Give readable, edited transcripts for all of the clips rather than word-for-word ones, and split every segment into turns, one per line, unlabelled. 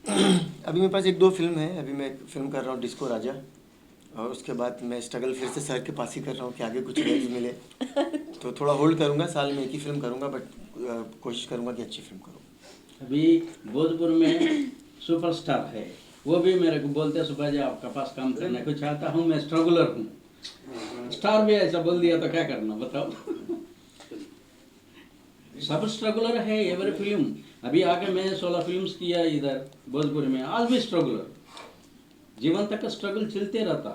अभी मेरे पास एक दो फिल्म है। अभी मैं एक फिल्म कर रहा हूँ डिस्को राजा, और उसके बाद मैं स्ट्रगल फिर से सर के पास ही कर रहा हूँ कि आगे कुछ रेंज मिले। तो थोड़ा होल्ड करूँगा, साल में एक ही फिल्म करूँगा, बट कोशिश करूँगा कि अच्छी फिल्म करूँ।
अभी भोजपुर में सुपरस्टार है, वो भी मेरे को बोलते हैं सुबह जी आपका पास काम करने को चाहता हूँ, मैं स्ट्रगलर हूँ। स्टार भी ऐसा बोल दिया तो क्या करना बताओ। सब स्ट्रगलर है एवरी फिल्म। अभी आके मैं 16 फिल्म्स किया इधर भोजपुर में, आज भी स्ट्रगलर। जीवन तक स्ट्रगल चलते रहता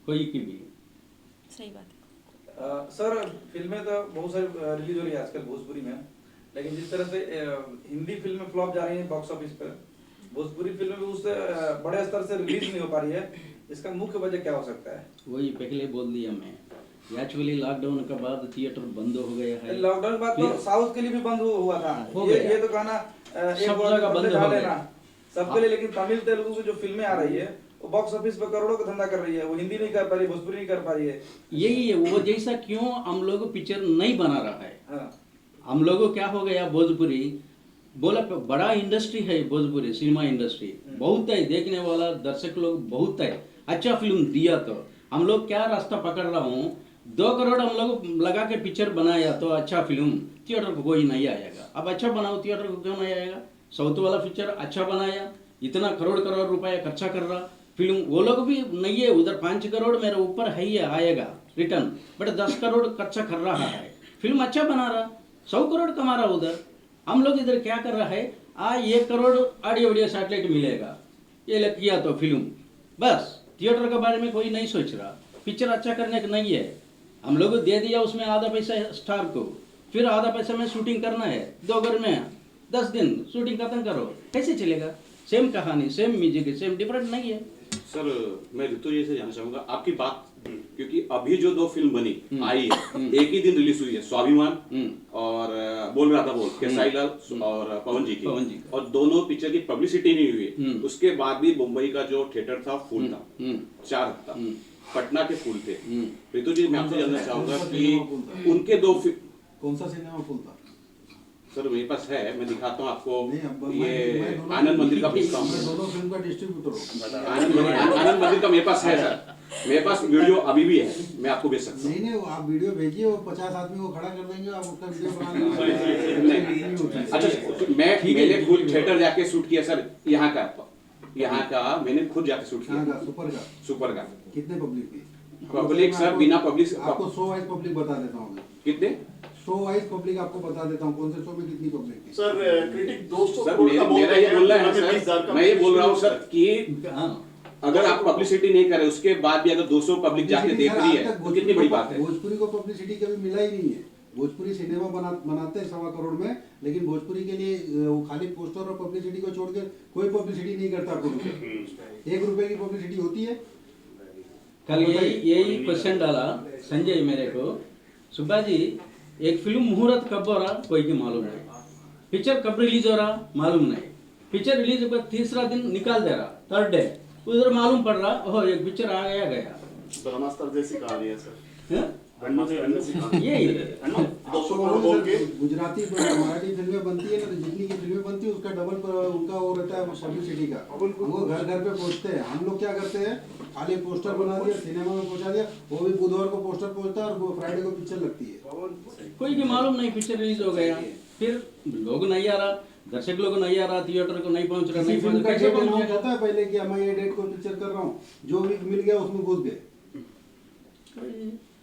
कोई की भी।
सही बात है।
सर फिल्में तो बहुत सारी रिलीज हो रही है आजकल भोजपुरी में, लेकिन जिस तरह से हिंदी फिल्में फ्लॉप जा रही हैं बॉक्स ऑफिस पर, भोजपुरी फिल्में भी उससे बड़े स्तर से रिलीज नहीं हो पा रही है। इसका मुख्य वजह क्या हो सकता है?
वही पहले बोल दिया मैं, एक्चुअली लॉकडाउन के बाद थिएटर बंद हो गया है।
लॉकडाउन के बाद तो साउथ के लिए भी बंद हुआ था। ये तो कहना एक
सब
बार
जगह बंद हो गया
सबके लिए, लेकिन तमिल तेलुगु से जो फिल्में आ रही है वो बॉक्स ऑफिस पर करोड़ों का धंधा कर रही है। वो हिंदी नहीं कर पा रही, भोजपुरी नहीं कर पा रही है।
यही है वो, जैसा क्यों हम लोग पिक्चर नहीं बना रहा है।
हाँ।
हम लोगों क्या हो गया, भोजपुरी बोला बड़ा इंडस्ट्री है भोजपुरी सिनेमा इंडस्ट्री, बहुत है, देखने वाला दर्शक लोग बहुत है। अच्छा फिल्म दिया तो हम लोग क्या रास्ता पकड़ रहा हूँ, 2 करोड़ हम लोग लगा के पिक्चर बनाया तो अच्छा फिल्म थिएटर को कोई नहीं आएगा। अब अच्छा बनाओ, थिएटर को क्यों नहीं आएगा? साउथ वाला पिक्चर अच्छा बनाया, इतना करोड़ करोड़ रुपया खर्चा कर रहा फिल्म, वो लोग भी नहीं है। उधर 5 करोड़ मेरे ऊपर है ही आएगा रिटर्न, बट 10 करोड़ खर्चा कर रहा है, फिल्म अच्छा बना रहा, 100 करोड़ कमा रहा उधर। हम लोग इधर क्या कर रहा है, 1 करोड़ ऑडियो वीडियो सैटेलाइट मिलेगा, ये लग किया तो फिल्म बस। थिएटर के बारे में कोई नहीं सोच रहा, पिक्चर अच्छा करने का नहीं है। हम लोग दे दिया उसमें आधा पैसा स्टार को, फिर आधा पैसा में शूटिंग करना है, 2 घर में 10 दिन शूटिंग खत्म करो, कैसे चलेगा? सेम कहानी, सेम म्यूजिक, सेम डिफरेंट नहीं है।
सर मैं ऋतु जी से जानना चाहूंगा आपकी बात, क्योंकि अभी जो 2 फिल्म बनी आई है, एक ही दिन रिलीज हुई है, स्वाभिमान और बोल रहा था बोल केसाई लाल और पवन जी की, और दोनों पिक्चर की पब्लिसिटी नहीं हुई। उसके बाद भी मुंबई का जो थिएटर था फुल था, 4 हफ्ता पटना के फुल थे। ऋतु जी मैं आपसे जानना चाहूंगा कि उनके 2
कौन सा सिनेमा फुल था?
सर मेरे पास है, मैं दिखाता हूँ आपको।
नहीं,
ये आनंद मंदिर का भेजता हूँ,
दोनों फिल्म का डिस्ट्रीब्यूटर हूँ।
आनंद मंदिर का मेरे पास है सर, मेरे पास वीडियो अभी भी है, मैं आपको भेज सकता हूँ।
नहीं, आप वीडियो भेजिए, वो 50 आदमी को खड़ा कर देंगे, आप उसका वीडियो बना लेंगे।
अच्छा मैंने खुद थिएटर जाके शूट किया सर, यहाँ का मैंने खुद जाके शूट किया। सुपर का
कितने पब्लिक थी?
पब्लिक सर बिना पब्लिक
आपको 100 वाइज पब्लिक बता देता हूँ।
कितने
100 वाइज पब्लिक आपको बता देता हूँ, कौन से शो में कितनी पब्लिक थी।
सर क्रिटिक 200
सर मेरा ये बोलना है सर, मैं ये बोल रहा हूँ सर कि अगर आप पब्लिसिटी नहीं करे उसके बाद भी अगर 200 पब्लिक जाके देख रही है तो कितनी बड़ी बात है।
भोजपुरी को पब्लिसिटी कभी मिला ही नहीं है। भोजपुरी सिनेमा बनाते हैं 1.25 करोड़ में, लेकिन भोजपुरी के लिए वो खाली पोस्टर और पब्लिसिटी को छोड़ के कोई पब्लिसिटी नहीं करता। आपको 1 रुपए की पब्लिसिटी होती है?
कल यही क्वेश्चन डाला संजय मेरे को, सुब्बा जी एक फिल्म मुहूर्त कब हो रहा कोई की मालूम नहीं, पिक्चर कब रिलीज हो रहा मालूम नहीं, पिक्चर रिलीज होकर तीसरा दिन निकाल दे रहा, 3rd डे उधर मालूम पड़ रहा ओह एक पिक्चर आ गया।
ब्रह्मास्त्र जैसी कहानी है सर।
यही
गुजराती मराठी फिल्में बनती है ना, तो जितनी की फिल्में बनती है उसका डबल उनका वो रहता है पब्लिसिटी का। वो घर घर पे पहुंचते हैं। हम लोग क्या करते हैं, खाली पोस्टर बना दिया, सिनेमा में पहुंचा दिया, वो भी बुधवार को पोस्टर पहुंचता है और फ्राइडे को पिक्चर लगती है।
कोई की मालूम नहीं पिक्चर रिलीज हो गया, फिर लोग नहीं आ रहा, दर्शक लोग नहीं आ रहा, थिएटर को नहीं पहुंच रहा, नहीं पहुंच कैसे
होता है पहले कि मैं ये डेट को पिक्चर कर रहा हूँ, जो भी मिल गया उसमें घुस गए।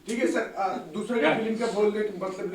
ठीक है सर, दूसरे का फिल्म का बोल रहे मतलब